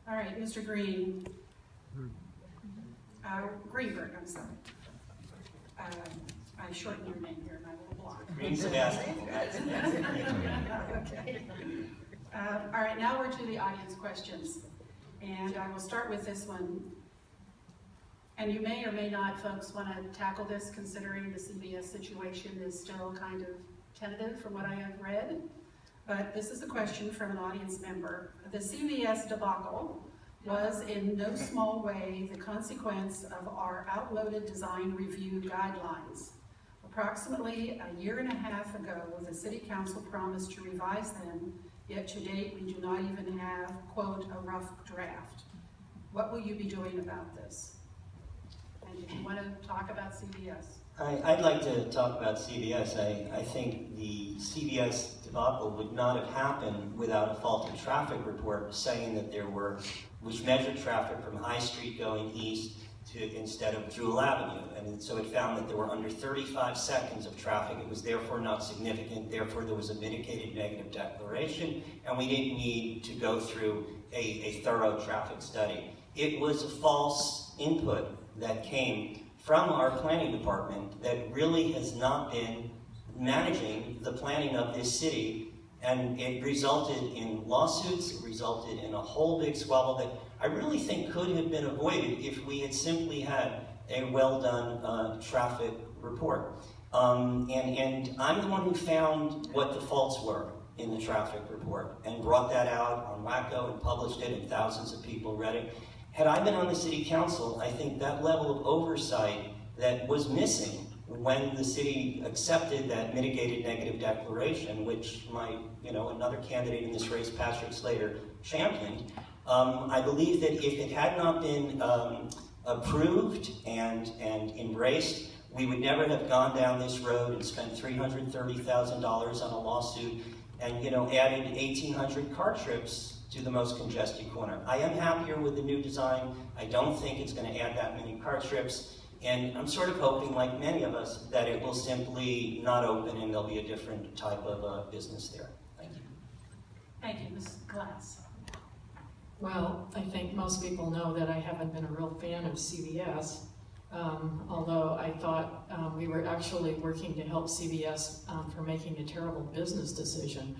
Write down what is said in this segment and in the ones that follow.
All right, Mr. Green. Greenberg, I'm sorry. I shortened your name here in my little block. Green Sebastian. Okay. All right, now we're to the audience questions. And I will start with this one. And you may or may not, folks, want to tackle this considering the CVS situation is still kind of tentative from what I have read. But this is a question from an audience member. The CVS debacle was in no small way the consequence of our outmoded design review guidelines. Approximately a year and a half ago, the City Council promised to revise them, yet to date we do not even have, quote, a rough draft. What will you be doing about this? And if you want to talk about CVS. I'd like to talk about CVS. I think the CVS debacle would not have happened without a faulty traffic report saying that there were, which measured traffic from High Street going east to instead of Jewel Avenue. And so it found that there were under 35 seconds of traffic. It was therefore not significant. Therefore, there was a mitigated negative declaration, and we didn't need to go through a thorough traffic study. It was a false input that came from our planning department that really has not been managing the planning of this city, and it resulted in lawsuits, it resulted in a whole big squabble that I really think could have been avoided if we had simply had a well-done traffic report. And I'm the one who found what the faults were in the traffic report and brought that out on Wacko and published it, and thousands of people read it. Had I been on the city council, I think that level of oversight that was missing when the city accepted that mitigated negative declaration, which another candidate in this race, Patrick Slater, championed, I believe that if it had not been approved and embraced, we would never have gone down this road and spent $330,000 on a lawsuit and added 1,800 car trips to the most congested corner. I am happier with the new design. I don't think it's going to add that many car trips, and I'm sort of hoping, like many of us, that it will simply not open and there'll be a different type of business there. Thank you. Thank you, Ms. Glass. Well, I think most people know that I haven't been a real fan of CVS, although I thought we were actually working to help CVS for making a terrible business decision.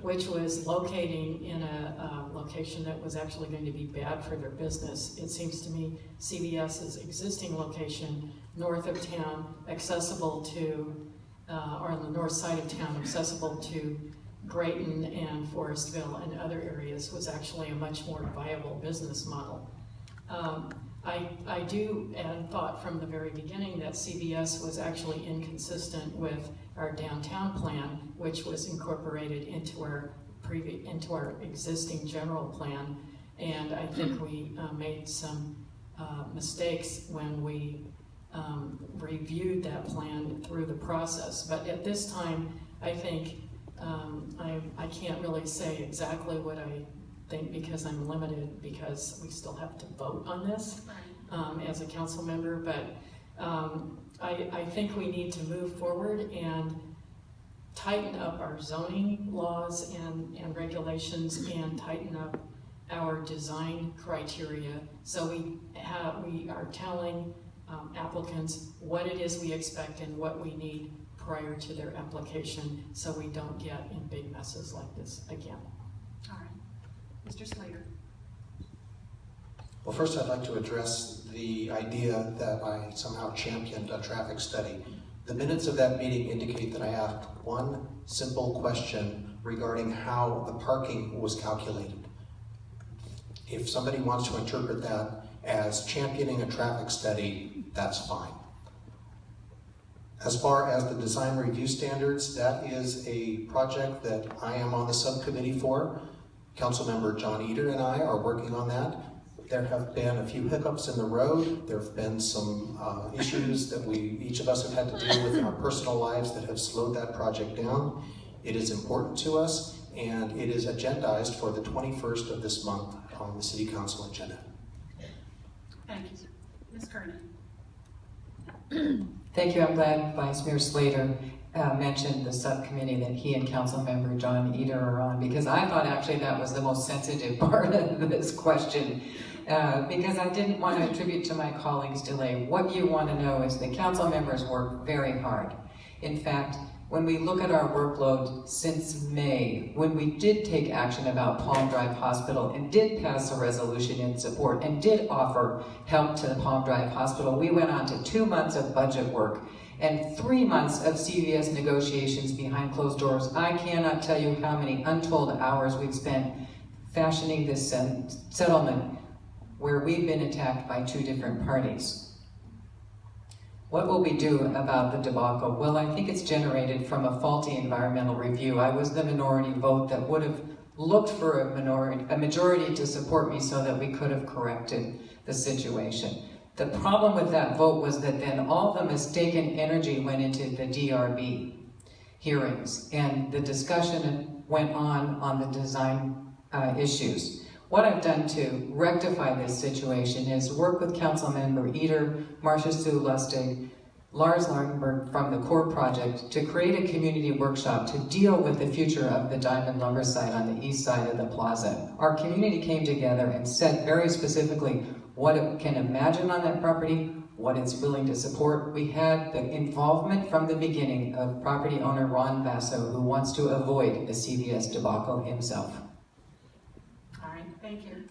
Which was locating in a location that was actually going to be bad for their business. It seems to me CVS's existing location north of town, accessible to, or on the north side of town, accessible to Grayton and Forestville and other areas, was actually a much more viable business model. I do and thought from the very beginning that CVS was actually inconsistent with our downtown plan, which was incorporated into our existing general plan, and I think we made some mistakes when we reviewed that plan through the process. But at this time, I think I can't really say exactly what I think because I'm limited, because we still have to vote on this as a council member, but I think we need to move forward and tighten up our zoning laws and regulations, and tighten up our design criteria, so we are telling applicants what it is we expect and what we need prior to their application, so we don't get in big messes like this again. All right. Mr. Slater. Well, first I'd like to address the idea that I somehow championed a traffic study. The minutes of that meeting indicate that I asked one simple question regarding how the parking was calculated. If somebody wants to interpret that as championing a traffic study, that's fine. As far as the design review standards, that is a project that I am on the subcommittee for. Councilmember John Eder and I are working on that. There have been a few hiccups in the road. There have been some issues that each of us have had to deal with in our personal lives that have slowed that project down. It is important to us, and it is agendized for the 21st of this month on the City Council agenda. Thank you. Ms. Kearney. Thank you. I'm glad Vice Mayor Slater mentioned the subcommittee that he and Councilmember John Eder are on, because I thought actually that was the most sensitive part of this question, because I didn't want to attribute to my colleagues' delay. What you want to know is the council members work very hard. In fact, when we look at our workload since May, when we did take action about Palm Drive Hospital and did pass a resolution in support and did offer help to the Palm Drive Hospital, we went on to 2 months of budget work and 3 months of CVS negotiations behind closed doors. I cannot tell you how many untold hours we've spent fashioning this settlement where we've been attacked by 2 different parties. What will we do about the debacle? Well, I think it's generated from a faulty environmental review. I was the minority vote that would have looked for a majority to support me so that we could have corrected the situation. The problem with that vote was that then all the mistaken energy went into the DRB hearings, and the discussion went on the design issues. What I've done to rectify this situation is work with Councilmember Eder, Marcia Sue Lustig, Lars Largenberg from the Core Project to create a community workshop to deal with the future of the Diamond Lumber site on the east side of the plaza. Our community came together and said very specifically what it can imagine on that property, what it's willing to support. We had the involvement from the beginning of property owner Ron Vasso, who wants to avoid the CVS debacle himself. All right, thank you.